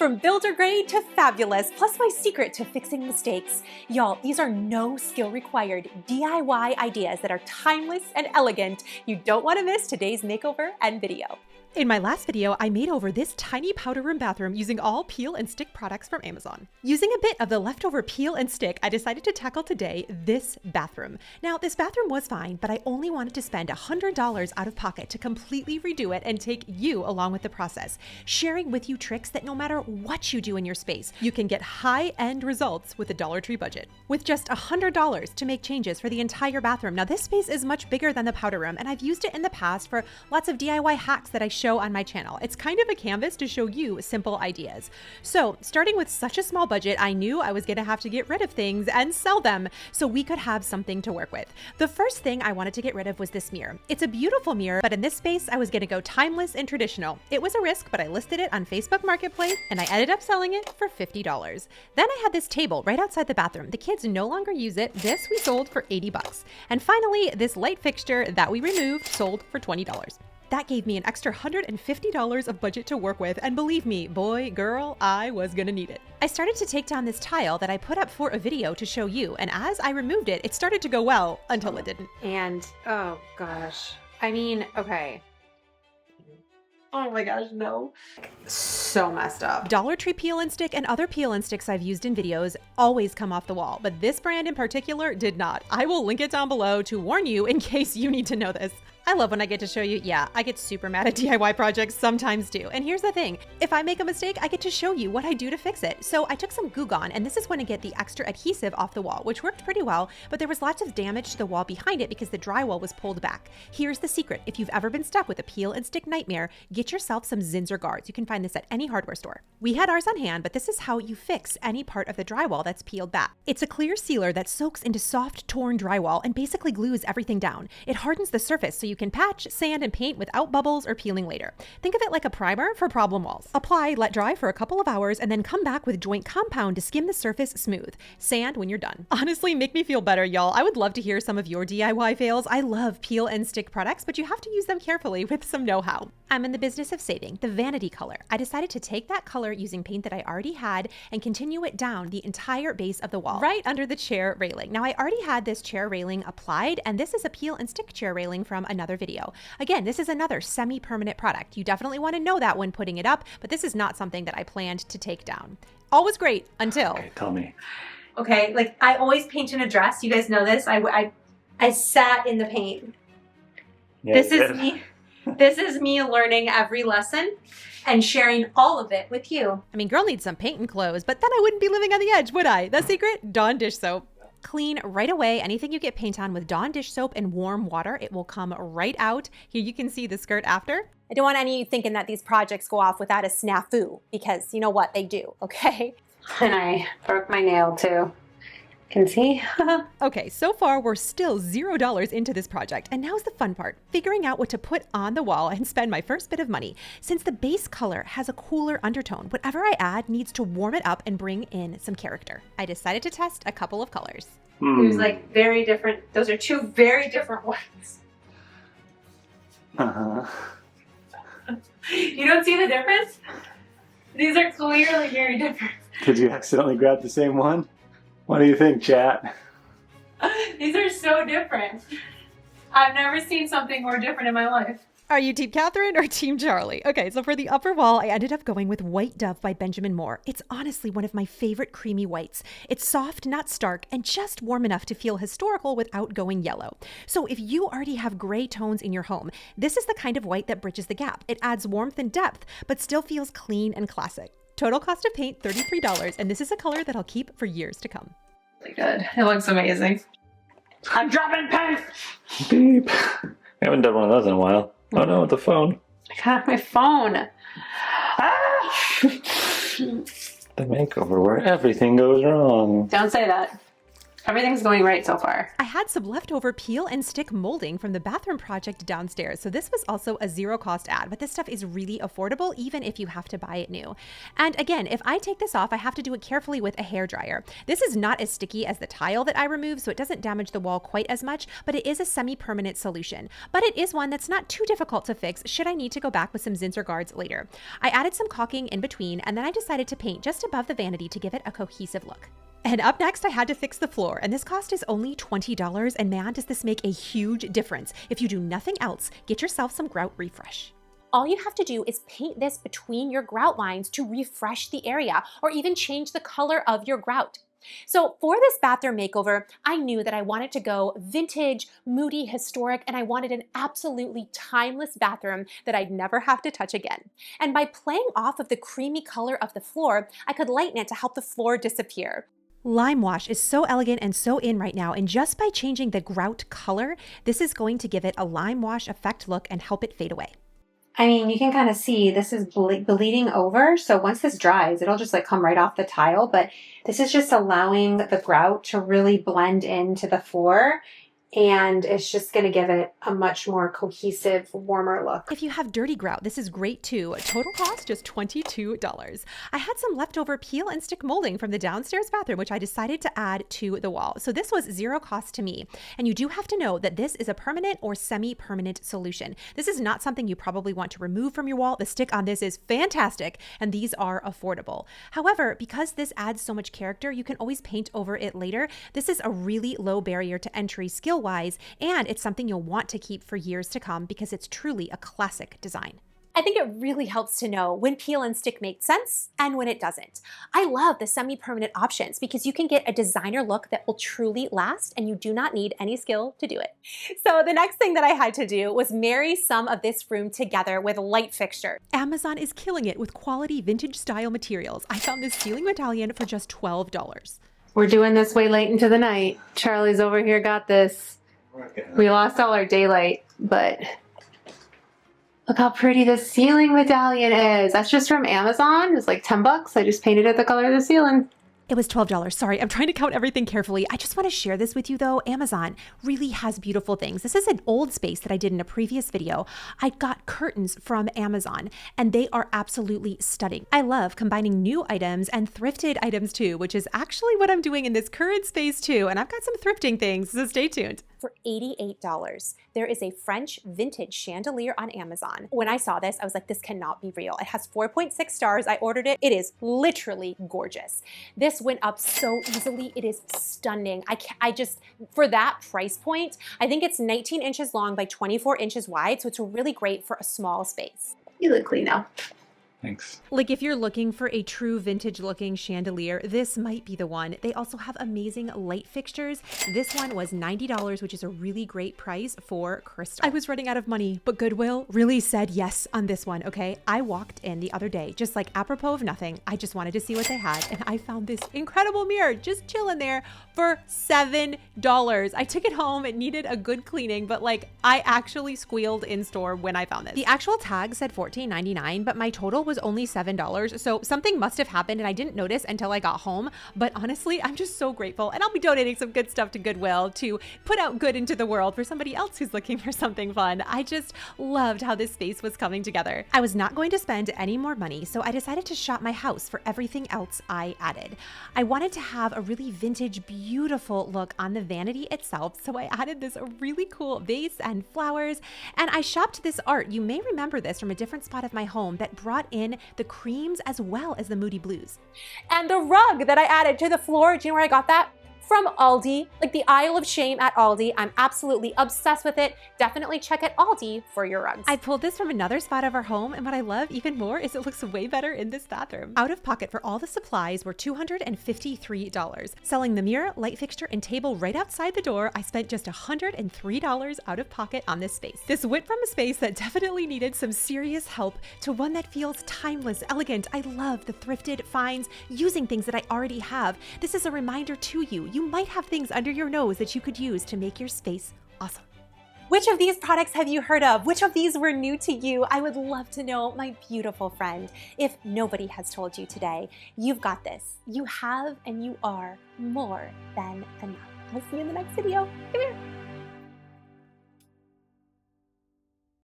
From builder grade to fabulous, plus my secret to fixing mistakes. Y'all, these are no skill required DIY ideas that are timeless and elegant. You don't want to miss today's makeover and video. In my last video, I made over this tiny powder room bathroom using all peel and stick products from Amazon. Using a bit of the leftover peel and stick, I decided to tackle today this bathroom. Now, this bathroom was fine, but I only wanted to spend $100 out of pocket to completely redo it and take you along with the process, sharing with you tricks that no matter what you do in your space, you can get high-end results with a Dollar Tree budget. With just $100 to make changes for the entire bathroom. Now, this space is much bigger than the powder room, and I've used it in the past for lots of DIY hacks that I show on my channel. It's kind of a canvas to show you simple ideas. So starting with such a small budget, I knew I was going to have to get rid of things and sell them so we could have something to work with. The first thing I wanted to get rid of was this mirror. It's a beautiful mirror, but in this space, I was going to go timeless and traditional. It was a risk, but I listed it on Facebook Marketplace and I ended up selling it for $50. Then I had this table right outside the bathroom. The kids no longer use it. This we sold for 80 bucks. And finally, this light fixture that we removed sold for $20. That gave me an extra $150 of budget to work with, and believe me, boy, girl, I was gonna need it. I started to take down this tile that I put up for a video to show you, and as I removed it, it started to go well until it didn't. And, oh gosh, I mean, okay. Oh my gosh, no. So messed up. Dollar Tree peel and stick and other peel and sticks I've used in videos always come off the wall, but this brand in particular did not. I will link it down below to warn you in case you need to know this. I love when I get to show you, yeah, I get super mad at DIY projects sometimes too. And here's the thing, if I make a mistake, I get to show you what I do to fix it. So I took some Goo Gone, and this is when I get the extra adhesive off the wall, which worked pretty well, but there was lots of damage to the wall behind it because the drywall was pulled back. Here's the secret. If you've ever been stuck with a peel and stick nightmare, get yourself some Zinsser guards. You can find this at any hardware store. We had ours on hand, but this is how you fix any part of the drywall that's peeled back. It's a clear sealer that soaks into soft, torn drywall and basically glues everything down. It hardens the surface so you can patch, sand, and paint without bubbles or peeling later. Think of it like a primer for problem walls. Apply, let dry for a couple of hours, and then come back with joint compound to skim the surface smooth. Sand when you're done. Honestly, make me feel better, y'all. I would love to hear some of your DIY fails. I love peel and stick products, but you have to use them carefully with some know-how. I'm in the business of saving the vanity color. I decided to take that color using paint that I already had and continue it down the entire base of the wall, right under the chair railing. Now, I already had this chair railing applied, and this is a peel and stick chair railing from another video. Again, this is another semi-permanent product. You definitely want to know that when putting it up, but this is not something that I planned to take down. All was great until... Okay, tell me. Okay, like I always paint in a dress. You guys know this. I sat in the paint. Yeah, This is me. This is me learning every lesson and sharing all of it with you. I mean, girl needs some paint and clothes, but then I wouldn't be living on the edge, would I? The secret? Dawn dish soap. Clean right away. Anything you get paint on with Dawn dish soap and warm water, it will come right out. Here you can see the skirt after. I don't want any of you thinking that these projects go off without a snafu, because you know what? They do, okay? And I broke my nail too. Can see? Okay, so far we're still $0 into this project, and now's the fun part, figuring out what to put on the wall and spend my first bit of money. Since the base color has a cooler undertone, whatever I add needs to warm it up and bring in some character. I decided to test a couple of colors. There's like very different, those are two very different ones. You don't see the difference? These are clearly very different. Did you accidentally grab the same one? What do you think, chat? These are so different. I've never seen something more different in my life. Are you Team Kathryn or Team Charlie? Okay, so for the upper wall, I ended up going with White Dove by Benjamin Moore. It's honestly one of my favorite creamy whites. It's soft, not stark, and just warm enough to feel historical without going yellow. So if you already have gray tones in your home, this is the kind of white that bridges the gap. It adds warmth and depth, but still feels clean and classic. Total cost of paint, $33, and this is a color that I'll keep for years to come. Really good. It looks amazing. I'm dropping paint! Beep. We haven't done one of those in a while. Oh no, with the phone. I got my phone. Ah! The makeover where everything goes wrong. Don't say that. Everything's going right so far. I had some leftover peel and stick molding from the bathroom project downstairs, so this was also a zero cost ad, but this stuff is really affordable even if you have to buy it new. And again, if I take this off, I have to do it carefully with a hairdryer. This is not as sticky as the tile that I removed, so it doesn't damage the wall quite as much, but it is a semi-permanent solution. But it is one that's not too difficult to fix should I need to go back with some Zinsser guards later. I added some caulking in between, and then I decided to paint just above the vanity to give it a cohesive look. And up next, I had to fix the floor, and this cost is only $20, and man, does this make a huge difference. If you do nothing else, get yourself some grout refresh. All you have to do is paint this between your grout lines to refresh the area, or even change the color of your grout. So for this bathroom makeover, I knew that I wanted to go vintage, moody, historic, and I wanted an absolutely timeless bathroom that I'd never have to touch again. And by playing off of the creamy color of the floor, I could lighten it to help the floor disappear. Lime wash is so elegant and so in right now, and just by changing the grout color, this is going to give it a lime wash effect look and help it fade away. I mean, you can kind of see this is bleeding over. So once this dries, it'll just like come right off the tile. But this is just allowing the grout to really blend into the floor. And it's just going to give it a much more cohesive, warmer look. If you have dirty grout, this is great too. Total cost just $22. I had some leftover peel and stick molding from the downstairs bathroom, which I decided to add to the wall. So this was zero cost to me. And you do have to know that this is a permanent or semi-permanent solution. This is not something you probably want to remove from your wall. The stick on this is fantastic, and these are affordable. However, because this adds so much character, you can always paint over it later. This is a really low barrier to entry skill-wise, and it's something you'll want to keep for years to come because it's truly a classic design. I think it really helps to know when peel and stick makes sense and when it doesn't. I love the semi-permanent options because you can get a designer look that will truly last, and you do not need any skill to do it. So the next thing that I had to do was marry some of this room together with light fixture. Amazon is killing it with quality vintage style materials. I found this ceiling medallion for just $12. We're doing this way late into the night. Charlie's over here got this. We lost all our daylight, but look how pretty this ceiling medallion is. That's just from Amazon. It's like 10 bucks. I just painted it the color of the ceiling. It was $12. Sorry, I'm trying to count everything carefully. I just want to share this with you though. Amazon really has beautiful things. This is an old space that I did in a previous video. I got curtains from Amazon and they are absolutely stunning. I love combining new items and thrifted items too, which is actually what I'm doing in this current space too. And I've got some thrifting things, so stay tuned. For $88, there is a French vintage chandelier on Amazon. When I saw this, I was like, this cannot be real. It has 4.6 stars. I ordered it. It is literally gorgeous. This went up so easily. It is stunning. I just, for that price point, I think it's 19 inches long by 24 inches wide. So it's really great for a small space. You look clean now. Thanks. Like if you're looking for a true vintage looking chandelier, this might be the one. They also have amazing light fixtures. This one was $90, which is a really great price for crystal. I was running out of money, but Goodwill really said yes on this one, okay? I walked in the other day, just like apropos of nothing. I just wanted to see what they had, and I found this incredible mirror just chilling there for $7. I took it home. It needed a good cleaning, but like I actually squealed in store when I found this. The actual tag said $14.99, but my total was only $7. So something must have happened and I didn't notice until I got home. But honestly, I'm just so grateful, and I'll be donating some good stuff to Goodwill to put out good into the world for somebody else who's looking for something fun. I just loved how this space was coming together. I was not going to spend any more money, so I decided to shop my house for everything else I added. I wanted to have a really vintage, beautiful look on the vanity itself, so I added this really cool vase and flowers, and I shopped this art. You may remember this from a different spot of my home that brought in the creams as well as the moody blues. And the rug that I added to the floor, do you know where I got that? From Aldi, like the Isle of Shame at Aldi. I'm absolutely obsessed with it. Definitely check out Aldi for your rugs. I pulled this from another spot of our home, and what I love even more is it looks way better in this bathroom. Out of pocket for all the supplies were $253. Selling the mirror, light fixture, and table right outside the door, I spent just $103 out of pocket on this space. This went from a space that definitely needed some serious help to one that feels timeless, elegant. I love the thrifted finds, using things that I already have. This is a reminder to you. You might have things under your nose that you could use to make your space awesome. Which of these products have you heard of? Which of these were new to you? I would love to know, my beautiful friend. If nobody has told you today, you've got this. You have and you are more than enough. I'll see you in the next video. Come here.